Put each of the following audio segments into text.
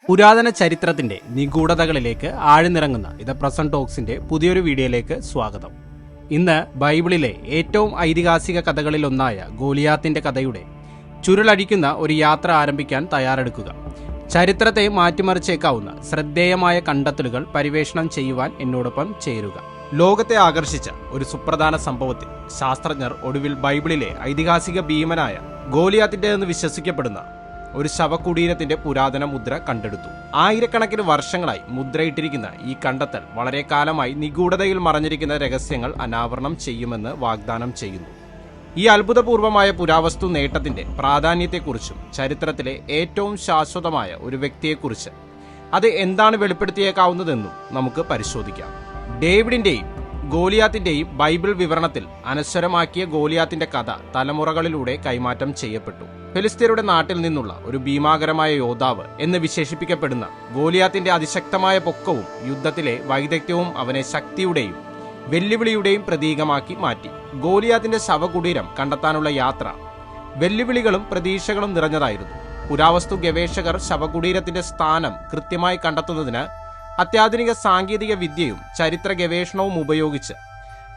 പുരാതന ചരിത്രത്തിന്റെ നിഗൂഢതകളിലേക്ക് ആഴ്ന്നിറങ്ങുന്ന ഇത് പ്രസന്റ് ടോക്സിന്റെ പുതിയൊരു വീഡിയോയിലേക്ക് സ്വാഗതം. ഇന്ന് ബൈബിളിലെ ഏറ്റവും ഐതിഹാസിക കഥകളിലൊന്നായ ഗോലിയാത്തിന്റെ കഥയുടെ ചുരുളഴിക്കുന്ന ഒരു യാത്ര ആരംഭിക്കാൻ തയ്യാറെടുക്കുക. ചരിത്രത്തെ മാറ്റിമറിച്ചേക്കാവുന്ന ശ്രദ്ധേയമായ കണ്ടെത്തലുകൾ പരിവേഷണം ചെയ്യുവാൻ എന്നോടൊപ്പം ചേരുക. ലോകത്തെ ആകർഷിച്ച ഒരു സുപ്രധാന സംഭവത്തിൽ ശാസ്ത്രജ്ഞർ ഒടുവിൽ ബൈബിളിലെ ഐതിഹാസിക ഭീമനായ ഗോലിയാത്തിന്റെതെന്ന് വിശ്വസിക്കപ്പെടുന്ന ഒരു ശവകുടീരത്തിന്റെ പുരാതന മുദ്ര കണ്ടെടുത്തു. ആയിരക്കണക്കിന് വർഷങ്ങളായി മുദ്രയിട്ടിരിക്കുന്ന ഈ കണ്ടെത്തൽ വളരെ കാലമായി നിഗൂഢതയിൽ മറഞ്ഞിരിക്കുന്ന രഹസ്യങ്ങൾ അനാവരണം ചെയ്യുമെന്ന് വാഗ്ദാനം ചെയ്യുന്നു. ഈ അത്ഭുതപൂർവമായ പുരാവസ്തു നേട്ടത്തിന്റെ പ്രാധാന്യത്തെക്കുറിച്ചും ചരിത്രത്തിലെ ഏറ്റവും ശാശ്വതമായ ഒരു വ്യക്തിയെക്കുറിച്ച് അത് എന്താണ് വെളിപ്പെടുത്തിയേക്കാവുന്നതെന്നും നമുക്ക് പരിശോധിക്കാം. ഡേവിഡിന്റെയും ഗോലിയാത്തിന്റെയും ബൈബിൾ വിവരണത്തിൽ അനശ്വരമാക്കിയ ഗോലിയാത്തിന്റെ കഥ തലമുറകളിലൂടെ കൈമാറ്റം ചെയ്യപ്പെട്ടു. ഫിലിസ്തീനയുടെ നാട്ടിൽ നിന്നുള്ള ഒരു ഭീമാകരമായ യോദ്ധാവ് എന്ന് വിശേഷിപ്പിക്കപ്പെടുന്ന ഗോലിയാത്തിന്റെ അതിശക്തമായ പൊക്കവും യുദ്ധത്തിലെ വൈദഗ്ധ്യവും അവനെ ശക്തിയുടെയും വെല്ലുവിളിയുടെയും പ്രതീകമാക്കി മാറ്റി. ഗോലിയാത്തിന്റെ ശവകുടീരം കണ്ടെത്താനുള്ള യാത്ര വെല്ലുവിളികളും പ്രതീക്ഷകളും നിറഞ്ഞതായിരുന്നു. പുരാവസ്തു ഗവേഷകർ ശവകുടീരത്തിന്റെ സ്ഥാനം കൃത്യമായി കണ്ടെത്തുന്നതിന് അത്യാധുനിക സാങ്കേതിക വിദ്യയും ചരിത്ര ഗവേഷണവും ഉപയോഗിച്ച്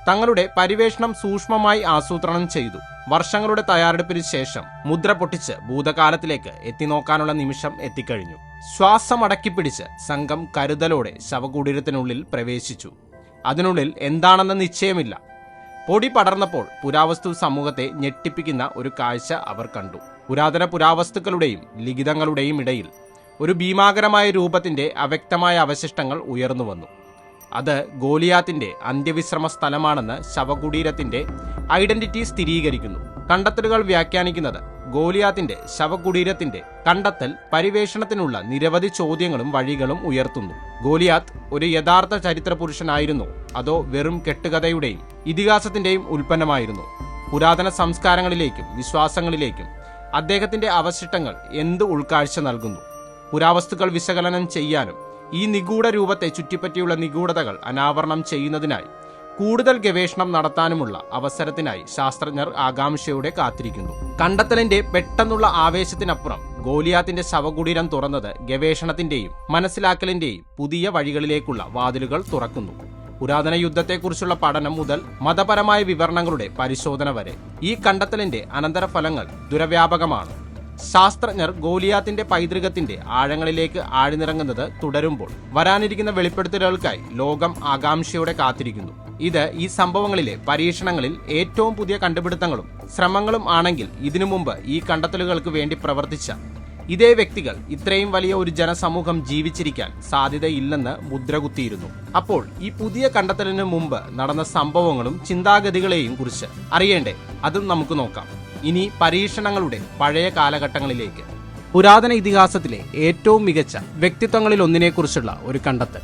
തങ്ങളുടെ പരിവേഷണം സൂക്ഷ്മമായി ആസൂത്രണം ചെയ്തു. വർഷങ്ങളുടെ തയ്യാറെടുപ്പിന് ശേഷം മുദ്ര പൊട്ടിച്ച് ഭൂതകാലത്തിലേക്ക് എത്തിനോക്കാനുള്ള നിമിഷം എത്തിക്കഴിഞ്ഞു. ശ്വാസം അടക്കിപ്പിടിച്ച് സംഘം കരുതലോടെ ശവകുടീരത്തിനുള്ളിൽ പ്രവേശിച്ചു. അതിനുള്ളിൽ എന്താണെന്ന് നിശ്ചയമില്ല. പൊടി പടർന്നപ്പോൾ പുരാവസ്തു സമൂഹത്തെ ഞെട്ടിപ്പിക്കുന്ന ഒരു കാഴ്ച അവർ കണ്ടു. പുരാതന പുരാവസ്തുക്കളുടെയും ലിഖിതങ്ങളുടെയും ഇടയിൽ ഒരു ഭീമാകരമായ രൂപത്തിന്റെ അവ്യക്തമായ അവശിഷ്ടങ്ങൾ ഉയർന്നു വന്നു. അത് ഗോലിയാത്തിന്റെ അന്ത്യവിശ്രമ സ്ഥലമാണെന്ന് ശവകുടീരത്തിന്റെ ഐഡന്റിറ്റി സ്ഥിരീകരിക്കുന്നു. കണ്ടെത്തലുകൾ വ്യാഖ്യാനിക്കുന്നത് ഗോലിയാത്തിന്റെ ശവകുടീരത്തിന്റെ കണ്ടെത്തൽ പരിവേഷണത്തിനുള്ള നിരവധി ചോദ്യങ്ങളും വഴികളും ഉയർത്തുന്നു. ഗോലിയാത്ത് ഒരു യഥാർത്ഥ ചരിത്ര പുരുഷനായിരുന്നോ അതോ വെറും കെട്ടുകഥയുടെയും ഇതിഹാസത്തിന്റെയും ഉൽപ്പന്നമായിരുന്നു? പുരാതന സംസ്കാരങ്ങളിലേക്കും വിശ്വാസങ്ങളിലേക്കും അദ്ദേഹത്തിന്റെ അവശിഷ്ടങ്ങൾ എന്ത് ഉൾക്കാഴ്ച നൽകുന്നു? പുരാവസ്തുക്കൾ വിശകലനം ചെയ്യാനും ഈ നിഗൂഢ രൂപത്തെ ചുറ്റിപ്പറ്റിയുള്ള നിഗൂഢതകൾ അനാവരണം ചെയ്യുന്നതിനായി കൂടുതൽ ഗവേഷണം നടത്താനുമുള്ള അവസരത്തിനായി ശാസ്ത്രജ്ഞർ ആകാംക്ഷയോടെ കാത്തിരിക്കുന്നു. കണ്ടെത്തലിന്റെ പെട്ടെന്നുള്ള ആവേശത്തിനപ്പുറം ഗോലിയാത്തിന്റെ ശവകുടീരം തുറന്നത് ഗവേഷണത്തിന്റെയും മനസ്സിലാക്കലിന്റെയും പുതിയ വഴികളിലേക്കുള്ള വാതിലുകൾ തുറക്കുന്നു. പുരാതന യുദ്ധത്തെക്കുറിച്ചുള്ള പഠനം മുതൽ മതപരമായ വിവരണങ്ങളുടെ പരിശോധന വരെ ഈ കണ്ടെത്തലിന്റെ അനന്തരഫലങ്ങൾ ദുരവ്യാപകമാണ്. ശാസ്ത്രജ്ഞർ ഗോലിയാത്തിന്റെ പൈതൃകത്തിന്റെ ആഴങ്ങളിലേക്ക് ആഴ്ന്നിറങ്ങുന്നത് തുടരുമ്പോൾ വരാനിരിക്കുന്ന വെളിപ്പെടുത്തലുകൾക്കായി ലോകം ആകാംക്ഷയോടെ കാത്തിരിക്കുന്നു. ഇത് ഈ സംഭവങ്ങളിലെ പരീക്ഷണങ്ങളിൽ ഏറ്റവും പുതിയ കണ്ടുപിടുത്തങ്ങളും ശ്രമങ്ങളും ആണെങ്കിൽ ഇതിനു മുമ്പ് ഈ കണ്ടെത്തലുകൾക്ക് വേണ്ടി പ്രവർത്തിച്ച ഇതേ വ്യക്തികൾ ഇത്രയും വലിയ ഒരു ജനസമൂഹം ജീവിച്ചിരിക്കാൻ സാധ്യതയില്ലെന്ന് മുദ്രകുത്തിയിരുന്നു. അപ്പോൾ ഈ പുതിയ കണ്ടെത്തലിന് മുമ്പ് നടന്ന സംഭവങ്ങളും ചിന്താഗതികളെയും കുറിച്ച് അറിയേണ്ടേ? അതും നമുക്ക് നോക്കാം. ഇനി പരീക്ഷണങ്ങളുടെ പഴയ കാലഘട്ടങ്ങളിലേക്ക്. പുരാതന ഇതിഹാസത്തിലെ ഏറ്റവും മികച്ച വ്യക്തിത്വങ്ങളിൽ ഒന്നിനെക്കുറിച്ചുള്ള ഒരു കണ്ടെത്തൽ.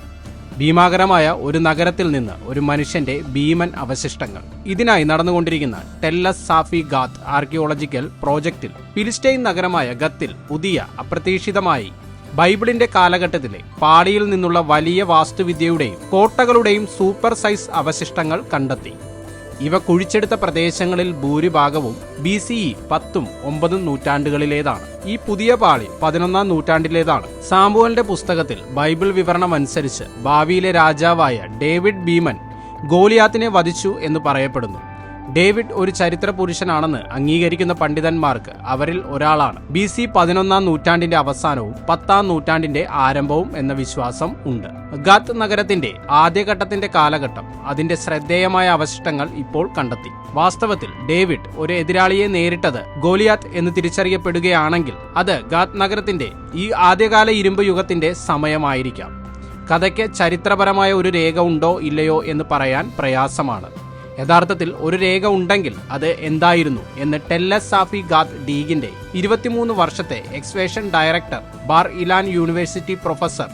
ഭീമാകരമായ ഒരു നഗരത്തിൽ നിന്ന് ഒരു മനുഷ്യന്റെ ഭീമൻ അവശിഷ്ടങ്ങൾ. ഇതിനായി നടന്നുകൊണ്ടിരിക്കുന്ന ടെല്ലസ് സാഫി ഗാത്ത് ആർക്കിയോളജിക്കൽ പ്രോജക്റ്റിൽ ഫിലിസ്റ്റൈൻ നഗരമായ ഗത്തിൽ പുതിയ അപ്രതീക്ഷിതമായി ബൈബിളിന്റെ കാലഘട്ടത്തിലെ പാളിയിൽ നിന്നുള്ള വലിയ വാസ്തുവിദ്യയുടെയും കോട്ടകളുടെയും സൂപ്പർ സൈസ് അവശിഷ്ടങ്ങൾ കണ്ടെത്തി. ഇവ കുഴിച്ചെടുത്ത പ്രദേശങ്ങളിൽ ഭൂരിഭാഗവും BCE 10ഉം 9ഉം നൂറ്റാണ്ടുകളിലേതാണ്. ഈ പുതിയ പാളി 11ാം നൂറ്റാണ്ടിലേതാണ്. സാമുവലിന്റെ പുസ്തകത്തിൽ ബൈബിൾ വിവരണം അനുസരിച്ച് ഭാവിയിലെ രാജാവായ ഡേവിഡ് ഭീമൻ ഗോലിയാത്തിനെ വധിച്ചു എന്ന് പറയപ്പെടുന്നു. ഡേവിഡ് ഒരു ചരിത്ര പുരുഷനാണെന്ന് അംഗീകരിക്കുന്ന പണ്ഡിതന്മാർക്ക് അവരിൽ ഒരാളാണ്. BC 11ാം നൂറ്റാണ്ടിന്റെ അവസാനവും 10ാം നൂറ്റാണ്ടിന്റെ ആരംഭവും എന്ന വിശ്വാസം ഉണ്ട്. ഗത്ത് നഗരത്തിന്റെ ആദ്യഘട്ടത്തിന്റെ കാലഘട്ടം അതിന്റെ ശ്രദ്ധേയമായ അവശിഷ്ടങ്ങൾ ഇപ്പോൾ കണ്ടെത്തി. വാസ്തവത്തിൽ ഡേവിഡ് ഒരു എതിരാളിയെ നേരിട്ടത് ഗോലിയാത്ത് എന്ന് തിരിച്ചറിയപ്പെടുകയാണെങ്കിൽ അത് ഗത്ത് നഗരത്തിന്റെ ഈ ആദ്യകാല ഇരുമ്പ് യുഗത്തിന്റെ സമയമായിരിക്കാം. കഥയ്ക്ക് ചരിത്രപരമായ ഒരു രേഖ ഉണ്ടോ ഇല്ലയോ എന്ന് പറയാൻ പ്രയാസമാണ്. യഥാർത്ഥത്തിൽ ഒരു രേഖ ഉണ്ടെങ്കിൽ അത് എന്തായിരുന്നു എന്ന് ടെല്ലസ് സാഫി ഗാത്ത് ഡീഗിന്റെ 23 വർഷത്തെ excavation director Bar Ilan university professor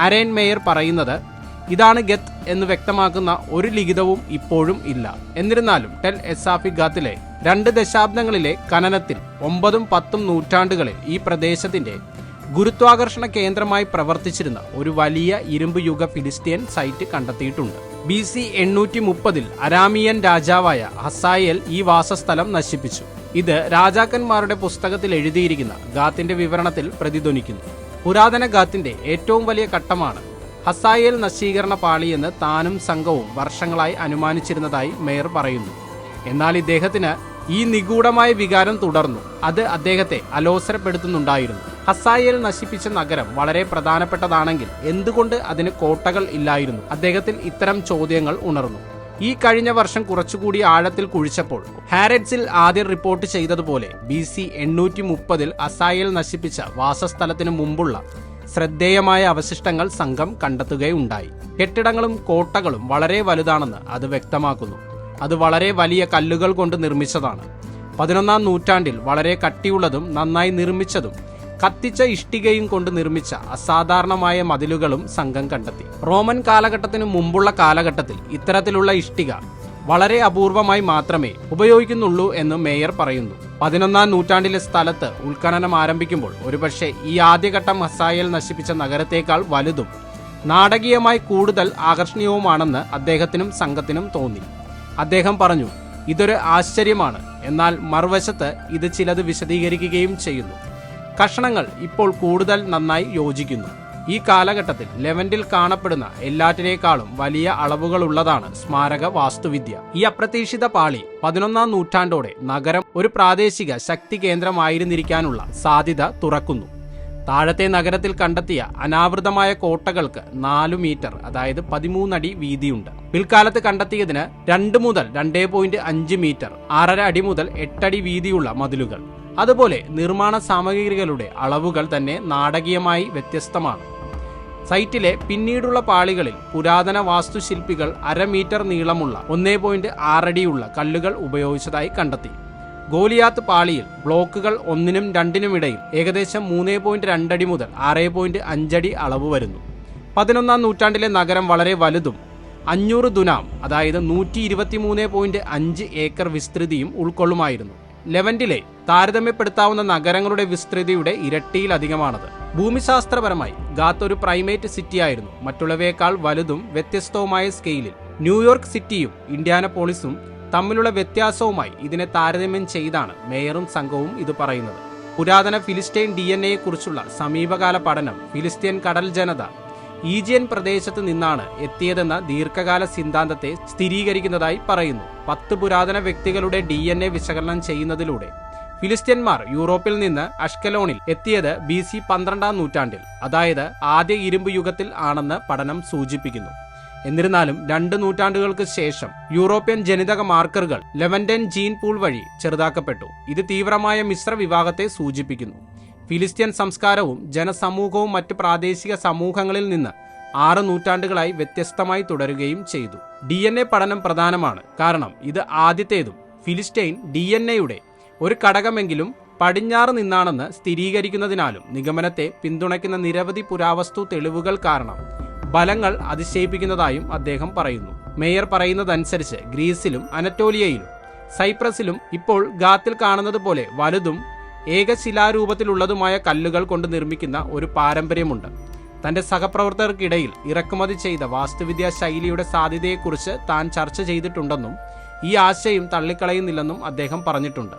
Aren Maeir പറയുന്നത് ഇതാണ് ഗത്ത് എന്ന് വ്യക്തമാക്കുന്ന ഒരു ലിഖിതവും ഇപ്പോഴും ഇല്ല. എന്നിരുന്നാലും ടെൽ എസാഫി ഗാത്തിലെ 2 ദശാബ്ദങ്ങളിലെ ഖനനത്തിൽ 9ഉം 10ഉം നൂറ്റാണ്ടുകളിൽ ഈ പ്രദേശത്തിന്റെ ഗുരുത്വാകർഷണ കേന്ദ്രമായി പ്രവർത്തിച്ചിരുന്ന ഒരു വലിയ ഇരുമ്പ് യുഗ ഫിലിസ്തീൻ സൈറ്റ് കണ്ടെത്തിയിട്ടുണ്ട്. BC 830 അരാമിയൻ രാജാവായ ഹസായേൽ ഈ വാസസ്ഥലം നശിപ്പിച്ചു. ഇത് രാജാക്കന്മാരുടെ പുസ്തകത്തിൽ എഴുതിയിരിക്കുന്ന ഗാത്തിന്റെ വിവരണത്തിൽ പ്രതിധ്വനിക്കുന്നു. പുരാതന ഗാത്തിന്റെ ഏറ്റവും വലിയ ഘട്ടമാണ് ഹസായേൽ നശീകരണ പാളിയെന്ന് താനും സംഘവും വർഷങ്ങളായി അനുമാനിച്ചിരുന്നതായി മേയർ പറയുന്നു. എന്നാൽ ഇദ്ദേഹത്തിന് ഈ നിഗൂഢമായ വികാരം തുടർന്നു. അത് അദ്ദേഹത്തെ അലോസരപ്പെടുത്തുന്നുണ്ടായിരുന്നു. ഹസായേൽ നശിപ്പിച്ച നഗരം വളരെ പ്രധാനപ്പെട്ടതാണെങ്കിൽ എന്തുകൊണ്ട് അതിന് കോട്ടകൾ ഇല്ലായിരുന്നു? അദ്ദേഹത്തിൽ ഇത്തരം ചോദ്യങ്ങൾ ഉണർന്നു. ഈ കഴിഞ്ഞ വർഷം കുറച്ചുകൂടി ആഴത്തിൽ കുഴിച്ചപ്പോൾ ഹാരറ്റ്സിൽ ആദ്യം റിപ്പോർട്ട് ചെയ്തതുപോലെ BC 830 ഹസായേൽ നശിപ്പിച്ച വാസസ്ഥലത്തിനു മുമ്പുള്ള ശ്രദ്ധേയമായ അവശിഷ്ടങ്ങൾ സംഘം കണ്ടെത്തുകയുണ്ടായി. കെട്ടിടങ്ങളും കോട്ടകളും വളരെ വലുതാണെന്ന് അത് വ്യക്തമാക്കുന്നു. അത് വളരെ വലിയ കല്ലുകൾ കൊണ്ട് നിർമ്മിച്ചതാണ്. 11ാം നൂറ്റാണ്ടിൽ വളരെ കട്ടിയുള്ളതും നന്നായി നിർമ്മിച്ചതും കത്തിച്ച ഇഷ്ടികയും കൊണ്ട് നിർമ്മിച്ച അസാധാരണമായ മതിലുകളും സംഘം കണ്ടെത്തി. റോമൻ കാലഘട്ടത്തിനു മുമ്പുള്ള കാലഘട്ടത്തിൽ ഇത്തരത്തിലുള്ള ഇഷ്ടിക വളരെ അപൂർവമായി മാത്രമേ ഉപയോഗിക്കുന്നുള്ളൂ എന്ന് മേയർ പറയുന്നു. 11ാം നൂറ്റാണ്ടിലെ സ്ഥലത്ത് ഉത്ഖനനം ആരംഭിക്കുമ്പോൾ ഒരുപക്ഷെ ഈ ആദ്യഘട്ടം ഹസായേൽ നശിപ്പിച്ച നഗരത്തേക്കാൾ വലുതും നാടകീയമായി കൂടുതൽ ആകർഷണീയവുമാണെന്ന് അദ്ദേഹത്തിനും സംഘത്തിനും തോന്നി. അദ്ദേഹം പറഞ്ഞു, ഇതൊരു ആശ്ചര്യമാണ്, എന്നാൽ മറുവശത്ത് ഇത് ചിലത് വിശദീകരിക്കുകയും ചെയ്യുന്നു. കഷണങ്ങൾ ഇപ്പോൾ കൂടുതൽ നന്നായി യോജിക്കുന്നു. ഈ കാലഘട്ടത്തിൽ ലെവന്റിൽ കാണപ്പെടുന്ന എല്ലാറ്റിനേക്കാളും വലിയ അളവുകളുള്ളതാണ് സ്മാരക വാസ്തുവിദ്യ. ഈ അപ്രതീക്ഷിത പാളി 11ാം നൂറ്റാണ്ടോടെ നഗരം ഒരു പ്രാദേശിക ശക്തി കേന്ദ്രമായിരുന്നിരിക്കാനുള്ള സാധ്യത തുറക്കുന്നു. താഴത്തെ നഗരത്തിൽ കണ്ടെത്തിയ അനാവൃതമായ കോട്ടകൾക്ക് 4 മീറ്റർ അതായത് 13 അടി വീതിയുണ്ട്. പിൽക്കാലത്ത് കണ്ടെത്തിയതിന് 2 മുതൽ 2.5 മീറ്റർ 6.5 അടി മുതൽ 8 അടി വീതിയുള്ള മതിലുകൾ. അതുപോലെ നിർമ്മാണ സാമഗ്രികളുടെ അളവുകൾ തന്നെ നാടകീയമായി വ്യത്യസ്തമാണ്. സൈറ്റിലെ പിന്നീടുള്ള പാളികളിൽ പുരാതന വാസ്തുശില്പികൾ 1/2 മീറ്റർ നീളമുള്ള 1.6 അടിയുള്ള കല്ലുകൾ ഉപയോഗിച്ചതായി കണ്ടെത്തി. ഗോലിയാത്ത് പാളിയിൽ ബ്ലോക്കുകൾ 1നും 2നും ഇടയിൽ ഏകദേശം 3.2 അടി മുതൽ 6.5 അടി അളവ് വരുന്നു. 11ാം നൂറ്റാണ്ടിലെ നഗരം വളരെ വലുതും 500 ദുനാം അതായത് 123.5 ഏക്കർ വിസ്തൃതിയും ഉൾക്കൊള്ളുമായിരുന്നു. ലെവന്റിലെ താരതമ്യപ്പെടുത്താവുന്ന നഗരങ്ങളുടെ വിസ്തൃതിയുടെ ഇരട്ടിയിലധികമാണത്. ഭൂമിശാസ്ത്രപരമായി ഗാത്ത് ഒരു പ്രൈമേറ്റ് സിറ്റിയായിരുന്നു. മറ്റുള്ളവയേക്കാൾ വലുതും വ്യത്യസ്തവുമായ സ്കെയിലിൽ. ന്യൂയോർക്ക് സിറ്റിയും ഇൻഡ്യാനപോളിസും തമ്മിലുള്ള വ്യത്യാസവുമായി ഇതിനെ താരതമ്യം ചെയ്താണ് മേയറും സംഘവും ഇത് പറയുന്നത്. പുരാതന ഫിലിസ്റ്റൈൻ DNA കുറിച്ചുള്ള സമീപകാല പഠനം ഫിലിസ്തീൻ കടൽ ജനത ഈജിയൻ പ്രദേശത്ത് നിന്നാണ് എത്തിയതെന്ന ദീർഘകാല സിദ്ധാന്തത്തെ സ്ഥിരീകരിക്കുന്നതായി പറയുന്നു. 10 പുരാതന വ്യക്തികളുടെ DNA വിശകലനം ചെയ്യുന്നതിലൂടെ ഫിലിസ്ത്യന്മാർ യൂറോപ്പിൽ നിന്ന് അഷ്കലോണിൽ എത്തിയത് BC 12ാം നൂറ്റാണ്ടിൽ, അതായത് ആദ്യ ഇരുമ്പ് യുഗത്തിൽ ആണെന്ന് പഠനം സൂചിപ്പിക്കുന്നു. എന്നിരുന്നാലും 2 നൂറ്റാണ്ടുകൾക്ക് ശേഷം യൂറോപ്യൻ ജനിതക മാർക്കറുകൾ ലെവന്റൻ ജീൻ പൂൾ വഴി ചെറുതാക്കപ്പെട്ടു. ഇത് തീവ്രമായ മിശ്ര വിവാഹത്തെ സൂചിപ്പിക്കുന്നു. ഫിലിസ്ത്യൻ സംസ്കാരവും ജനസമൂഹവും മറ്റ് പ്രാദേശിക സമൂഹങ്ങളിൽ നിന്ന് 6 നൂറ്റാണ്ടുകളായി വ്യത്യസ്തമായി തുടരുകയും ചെയ്തു. DNA പഠനം പ്രധാനമാണ്, കാരണം ഇത് ആദ്യത്തേതും ഫിലിസ്റ്റൈൻ DNAയുടെ ഒരു ഘടകമെങ്കിലും പടിഞ്ഞാറ് നിന്നാണെന്ന് സ്ഥിരീകരിക്കുന്നതിനാലും നിഗമനത്തെ പിന്തുണയ്ക്കുന്ന നിരവധി പുരാവസ്തു തെളിവുകൾ കാരണം ഫലങ്ങൾ അതിശയിപ്പിക്കുന്നതായും അദ്ദേഹം പറയുന്നു. മേയർ പറയുന്നതനുസരിച്ച് ഗ്രീസിലും അനറ്റോലിയയിലും സൈപ്രസിലും ഇപ്പോൾ ഗാത്തിൽ കാണുന്നത് പോലെ വലുതും ഏകശിലാരൂപത്തിലുള്ളതുമായ കല്ലുകൾ കൊണ്ട് നിർമ്മിക്കുന്ന ഒരു പാരമ്പര്യമുണ്ട്. തന്റെ സഹപ്രവർത്തകർക്കിടയിൽ ഇറക്കുമതി ചെയ്ത വാസ്തുവിദ്യാ ശൈലിയുടെ സാധ്യതയെക്കുറിച്ച് താൻ ചർച്ച ചെയ്തിട്ടുണ്ടെന്നും ഈ ആശയം തള്ളിക്കളയുന്നില്ലെന്നും അദ്ദേഹം പറഞ്ഞിട്ടുണ്ട്.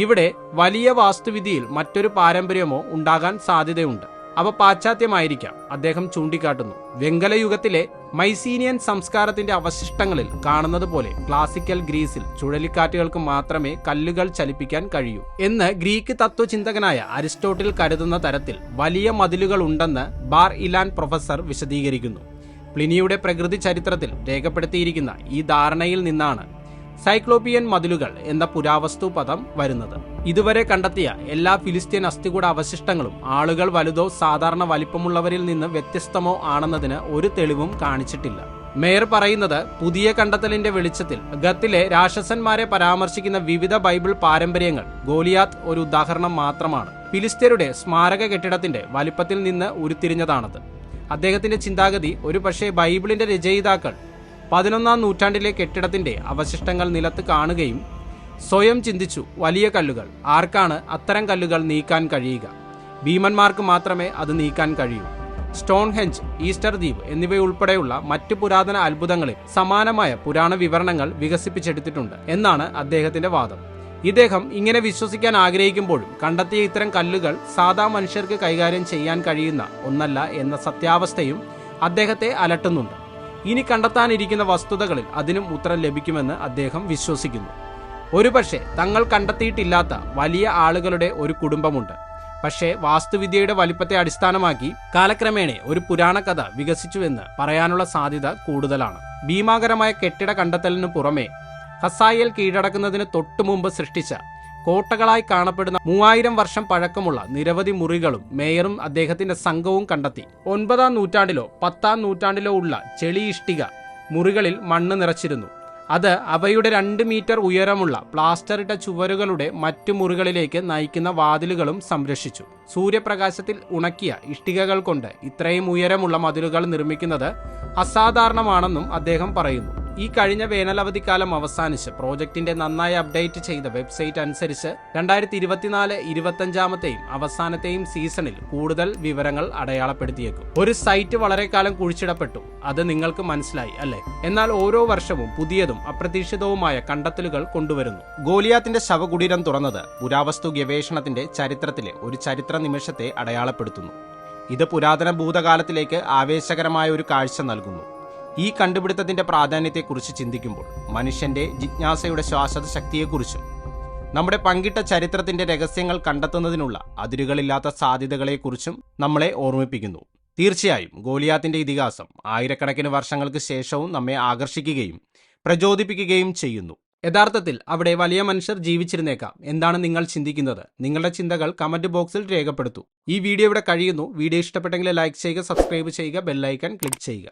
ഇവിടെ വലിയ വാസ്തുവിദ്യയിൽ മറ്റൊരു പാരമ്പര്യമോ ഉണ്ടാകാൻ സാധ്യതയുണ്ട്. അവ പാശ്ചാത്യമായിരിക്കാം, അദ്ദേഹം ചൂണ്ടിക്കാട്ടുന്നു. വെങ്കലയുഗത്തിലെ മൈസീനിയൻ സംസ്കാരത്തിന്റെ അവശിഷ്ടങ്ങളിൽ കാണുന്നത് പോലെ ക്ലാസിക്കൽ ഗ്രീസിൽ ചുഴലിക്കാറ്റുകൾക്ക് മാത്രമേ കല്ലുകൾ ചലിപ്പിക്കാൻ കഴിയൂ എന്ന് ഗ്രീക്ക് തത്വചിന്തകനായ അരിസ്റ്റോട്ടിൽ കരുതുന്ന തരത്തിൽ വലിയ മതിലുകൾ ഉണ്ടെന്ന് ബാർ ഇലാൻ പ്രൊഫസർ വിശദീകരിക്കുന്നു. പ്ലിനിയുടെ പ്രകൃതി ചരിത്രത്തിൽ രേഖപ്പെടുത്തിയിരിക്കുന്ന ഈ ധാരണയിൽ നിന്നാണ് സൈക്ലോപ്പിയൻ മതിലുകൾ എന്ന പുരാവസ്തു പദം വരുന്നത്. ഇതുവരെ കണ്ടെത്തിയ എല്ലാ ഫിലിസ്ത്യൻ അസ്ഥികൂട അവശിഷ്ടങ്ങളും ആളുകൾ വലുതോ സാധാരണ വലിപ്പമുള്ളവരിൽ നിന്ന് വ്യത്യസ്തമോ ആണെന്നതിന് ഒരു തെളിവും കാണിച്ചിട്ടില്ല. മേയർ പറയുന്നത് പുതിയ കണ്ടെത്തലിന്റെ വെളിച്ചത്തിൽ ഗത്തിലെ രാക്ഷസന്മാരെ പരാമർശിക്കുന്ന വിവിധ ബൈബിൾ പാരമ്പര്യങ്ങൾ ഗോലിയാത്ത് ഒരു ഉദാഹരണം മാത്രമാണ്. ഫിലിസ്ത്യരുടെ സ്മാരക കെട്ടിടത്തിന്റെ വലിപ്പത്തിൽ നിന്ന് ഉരുത്തിരിഞ്ഞതാണത്. അദ്ദേഹത്തിന്റെ ചിന്താഗതി ഒരുപക്ഷെ ബൈബിളിന്റെ രചയിതാക്കൾ 11ാം നൂറ്റാണ്ടിലെ കെട്ടിടത്തിന്റെ അവശിഷ്ടങ്ങൾ നിലത്ത് കാണുകയും സ്വയം ചിന്തിച്ചു, വലിയ കല്ലുകൾ, ആർക്കാണ് അത്തരം കല്ലുകൾ നീക്കാൻ കഴിയുക? ഭീമന്മാർക്ക് മാത്രമേ അത് നീക്കാൻ കഴിയൂ. സ്റ്റോൺഹെഞ്ച്, ഈസ്റ്റർ ദ്വീപ് എന്നിവയുൾപ്പെടെയുള്ള മറ്റു പുരാതന അത്ഭുതങ്ങളിൽ സമാനമായ പുരാണ വിവരണങ്ങൾ വികസിപ്പിച്ചെടുത്തിട്ടുണ്ട് എന്നാണ് അദ്ദേഹത്തിന്റെ വാദം. ഇദ്ദേഹം ഇങ്ങനെ വിശ്വസിക്കാൻ ആഗ്രഹിക്കുമ്പോഴും കണ്ടെത്തിയ ഇത്തരം കല്ലുകൾ സാധാ മനുഷ്യർക്ക് കൈകാര്യം ചെയ്യാൻ കഴിയുന്ന ഒന്നല്ല എന്ന സത്യാവസ്ഥയും അദ്ദേഹത്തെ അലട്ടുന്നുണ്ട്. ഇനി കണ്ടെത്താനിരിക്കുന്ന വസ്തുതകളിൽ അതിനും ഉത്തരം ലഭിക്കുമെന്ന് അദ്ദേഹം വിശ്വസിക്കുന്നു. ഒരുപക്ഷെ തങ്ങൾ കണ്ടെത്തിയിട്ടില്ലാത്ത വലിയ ആളുകളുടെ ഒരു കുടുംബമുണ്ട്. പക്ഷേ വാസ്തുവിദ്യയുടെ വലിപ്പത്തെ അടിസ്ഥാനമാക്കി കാലക്രമേണ ഒരു പുരാണ കഥ വികസിച്ചുവെന്ന് പറയാനുള്ള സാധ്യത കൂടുതലാണ്. ഭീമാകരമായ കെട്ടിട കണ്ടെത്തലിനു പുറമെ ഹസായേൽ കീഴടക്കുന്നതിന് തൊട്ടുമുമ്പ് സൃഷ്ടിച്ച കോട്ടകളായി കാണപ്പെടുന്ന 3000 വർഷം പഴക്കമുള്ള നിരവധി മുറികളും മേയറും അദ്ദേഹത്തിന്റെ സംഘവും കണ്ടെത്തി. 9-ാം നൂറ്റാണ്ടിലോ 10-ാം നൂറ്റാണ്ടിലോ ഉള്ള ചെളി ഇഷ്ടിക മുറികളിൽ മണ്ണ് നിറച്ചിരുന്നു. അത് അവയുടെ 2 മീറ്റർ ഉയരമുള്ള പ്ലാസ്റ്ററിട്ട ചുവരുകളുടെ മറ്റു മുറികളിലേക്ക് നയിക്കുന്ന വാതിലുകളും സംരക്ഷിച്ചു. സൂര്യപ്രകാശത്തിൽ ഉണക്കിയ ഇഷ്ടികകൾ കൊണ്ട് ഇത്രയും ഉയരമുള്ള മതിലുകൾ നിർമ്മിക്കുന്നത് അസാധാരണമാണെന്നും അദ്ദേഹം പറയുന്നു. ഈ കഴിഞ്ഞ വേനലവധിക്കാലം അവസാനിച്ച് പ്രോജക്റ്റിന്റെ നന്നായി അപ്ഡേറ്റ് ചെയ്ത വെബ്സൈറ്റ് അനുസരിച്ച് 2024-25 അവസാനത്തെയും സീസണിൽ കൂടുതൽ വിവരങ്ങൾ അടയാളപ്പെടുത്തിയേക്കും. ഒരു സൈറ്റ് വളരെ കാലം കുഴിച്ചിടപ്പെട്ടു, അത് നിങ്ങൾക്ക് മനസ്സിലായി അല്ലേ? എന്നാൽ ഓരോ വർഷവും പുതിയതും അപ്രതീക്ഷിതവുമായ കണ്ടെത്തലുകൾ കൊണ്ടുവരുന്നു. ഗോലിയാത്തിന്റെ ശവകുടീരം തുറന്നത് പുരാവസ്തു ഗവേഷണത്തിന്റെ ചരിത്രത്തിലെ ഒരു ചരിത്ര നിമിഷത്തെ അടയാളപ്പെടുത്തുന്നു. ഇത് പുരാതന ഭൂതകാലത്തിലേക്ക് ആവേശകരമായ ഒരു കാഴ്ച നൽകുന്നു. ഈ കണ്ടുപിടുത്തത്തിന്റെ പ്രാധാന്യത്തെക്കുറിച്ച് ചിന്തിക്കുമ്പോൾ മനുഷ്യന്റെ ജിജ്ഞാസയുടെ ശാശ്വത ശക്തിയെക്കുറിച്ചും നമ്മുടെ പങ്കിട്ട ചരിത്രത്തിന്റെ രഹസ്യങ്ങൾ കണ്ടെത്തുന്നതിനുള്ള അതിരുകളില്ലാത്ത സാധ്യതകളെക്കുറിച്ചും നമ്മളെ ഓർമ്മിപ്പിക്കുന്നു. തീർച്ചയായും ഗോലിയാത്തിന്റെ ഇതിഹാസം ആയിരക്കണക്കിന് വർഷങ്ങൾക്ക് ശേഷവും നമ്മെ ആകർഷിക്കുകയും പ്രചോദിപ്പിക്കുകയും ചെയ്യുന്നു. യഥാർത്ഥത്തിൽ അവിടെ വലിയ മനുഷ്യർ ജീവിച്ചിരുന്നേക്കാം. എന്താണ് നിങ്ങൾ ചിന്തിക്കുന്നത്? നിങ്ങളുടെ ചിന്തകൾ കമന്റ് ബോക്സിൽ രേഖപ്പെടുത്തൂ. ഈ വീഡിയോ ഇവിടെ കഴിയുന്നു. വീഡിയോ ഇഷ്ടപ്പെട്ടെങ്കിൽ ലൈക്ക് ചെയ്യുക, സബ്സ്ക്രൈബ് ചെയ്യുക, ബെൽ ഐക്കൺ ക്ലിക്ക് ചെയ്യുക.